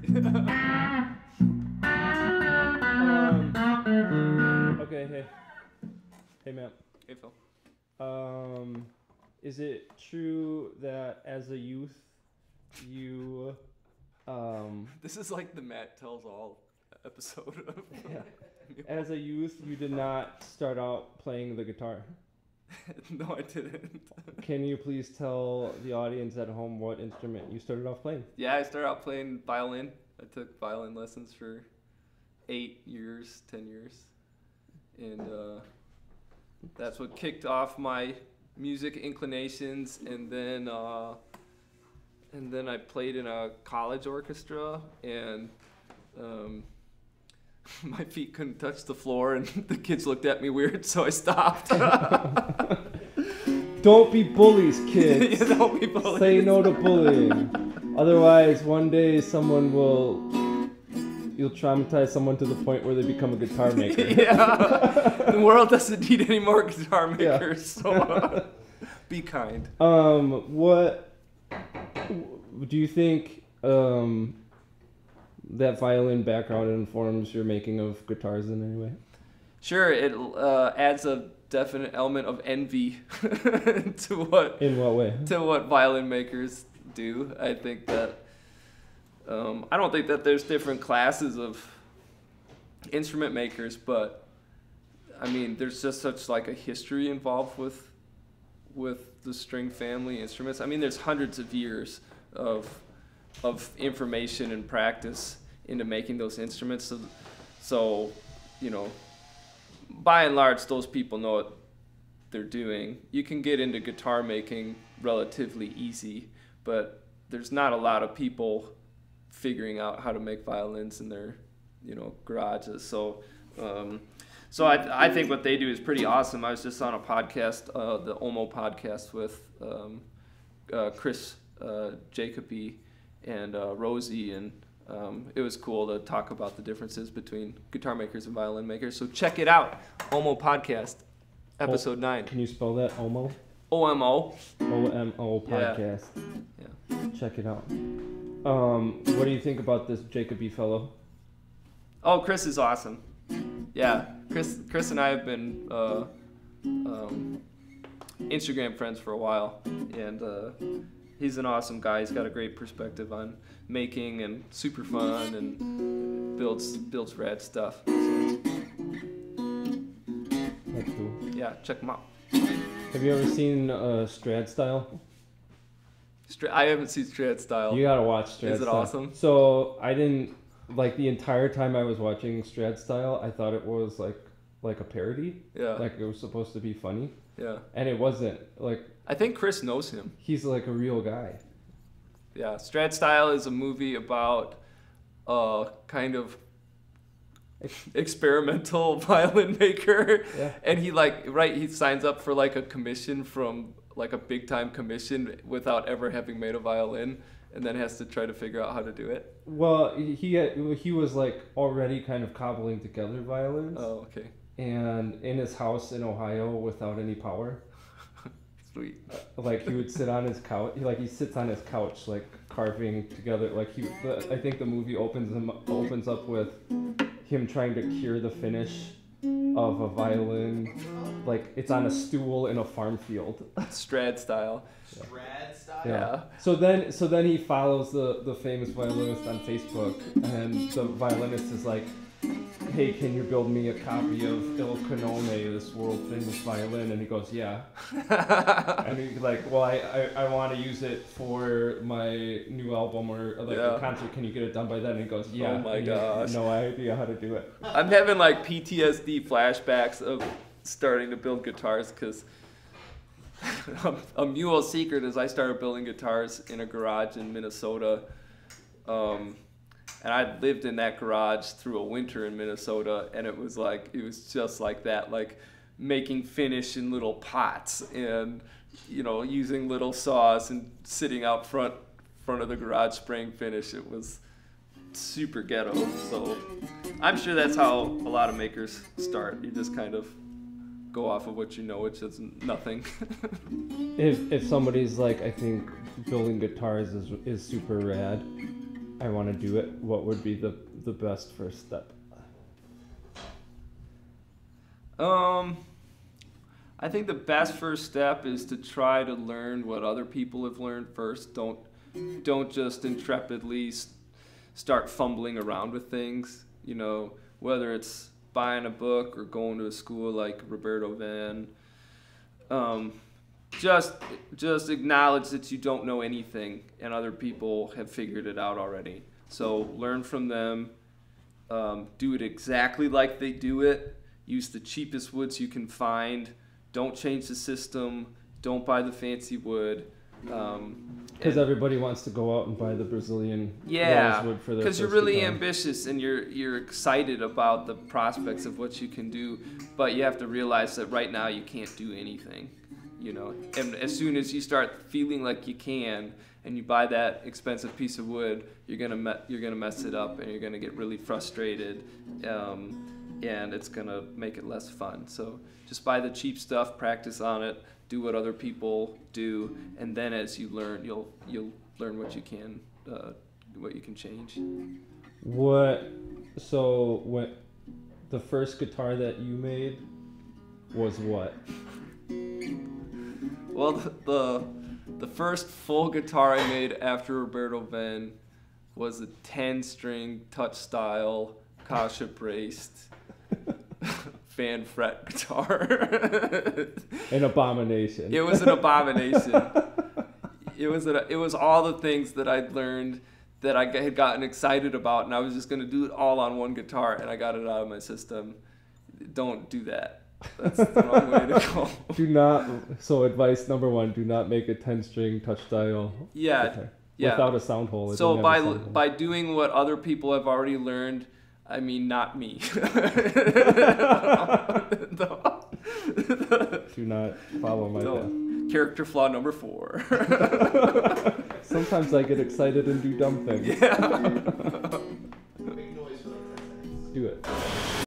Okay, hey, Matt. Hey, Phil. Is it true that as a youth, you, This is like the Matt Tells All episode of yeah, as a youth, you did not start out playing the guitar? No, I didn't. Can you please tell the audience at home what instrument you started off playing? Yeah, I started out playing violin. I took violin lessons for 8 years, 10 years. And that's what kicked off my music inclinations. And then I played in a college orchestra, and my feet couldn't touch the floor, and the kids looked at me weird, so I stopped. Don't be bullies, kids. Yeah, don't be bullies. Say no to bullying. Otherwise, one day you'll traumatize someone to the point where they become a guitar maker. Yeah. The world doesn't need any more guitar makers, so be kind. What do you think that violin background informs your making of guitars in any way? Sure, it adds a definite element of envy to what. In what way? To what violin makers do. I think that I don't think that there's different classes of instrument makers, but I mean, there's just such like a history involved with the string family instruments. I mean, there's hundreds of years of information and practice into making those instruments. So you know, by and large, those people know what they're doing. You can get into guitar making relatively easy, but there's not a lot of people figuring out how to make violins in their, garages. So I think what they do is pretty awesome. I was just on a podcast, the Omo podcast with Chris Jacoby and Rosie, and it was cool to talk about the differences between guitar makers and violin makers. So check it out, Omo Podcast, episode 9. Can you spell that, Omo? OMO. OMO Podcast. Yeah. Check it out. What do you think about this Jacoby fellow? Oh, Chris is awesome. Yeah, Chris and I have been Instagram friends for a while, and he's an awesome guy. He's got a great perspective on making, and super fun, and builds rad stuff. So, that's cool. Yeah, check him out. Have you ever seen Strad Style? I haven't seen Strad Style. You gotta watch Strad Style. Is it awesome? So I didn't the entire time I was watching Strad Style, I thought it was like a parody. Yeah. Like it was supposed to be funny. Yeah. And it wasn't. Like I think Chris knows him. He's like a real guy. Yeah, Strad Style is a movie about kind of experimental violin maker. Yeah. And he signs up for like a commission from like a big time commission without ever having made a violin, and then has to try to figure out how to do it. Well, he was like already kind of cobbling together violins. Oh, okay. And in his house in Ohio without any power. Sweet. Like he would sit on his couch. He sits on his couch like carving together. Like I think the movie opens up with him trying to cure the finish of a violin. Like it's on a stool in a farm field. Strad Style. Yeah. Strad Style? Yeah. So then he follows the famous violinist on Facebook, and the violinist is like, hey, can you build me a copy of Il Canone, this world famous violin? And he goes, yeah. And he's like, well, I want to use it for my new album or a concert. Can you get it done by then? And he goes, yeah. Oh my gosh. No idea how to do it. I'm having like PTSD flashbacks of starting to build guitars, because a Mule secret is I started building guitars in a garage in Minnesota. And I lived in that garage through a winter in Minnesota, and it was just like that, like making finish in little pots, and using little saws and sitting out front of the garage spraying finish. It was super ghetto. So I'm sure that's how a lot of makers start. You just kind of go off of what you know, which is nothing. If somebody's like, I think building guitars is super rad, I want to do it, what would be the best first step? I think the best first step is to try to learn what other people have learned first. Don't just intrepidly start fumbling around with things. You know, whether it's buying a book or going to a school like Roberto Van. Just acknowledge that you don't know anything and other people have figured it out already. So learn from them. Do it exactly like they do it. Use the cheapest woods you can find. Don't change the system. Don't buy the fancy wood. Because everybody wants to go out and buy the Brazilian rosewood for their because you're first really guitar. ambitious and you're excited about the prospects of what you can do, but you have to realize that right now you can't do anything, you know. And as soon as you start feeling like you can, and you buy that expensive piece of wood, you're gonna mess it up and you're gonna get really frustrated, and it's gonna make it less fun. So just buy the cheap stuff, practice on it, do what other people do, and then as you learn, you'll learn what you can change. So when the first guitar that you made was what? Well, the first full guitar I made after Roberto Van was a 10-string touch style, Kasha braced fan fret guitar. An abomination. It was an abomination. It was all the things that I'd learned that I had gotten excited about, and I was just going to do it all on one guitar, and I got it out of my system. Don't do that. That's the wrong way to go. Do not. So advice number 1: do not make a 10-string touch style. Yeah. Without a sound hole. So by doing what other people have already learned, I mean not me. Do not follow my path. Character flaw number 4. Sometimes I get excited and do dumb things. Yeah.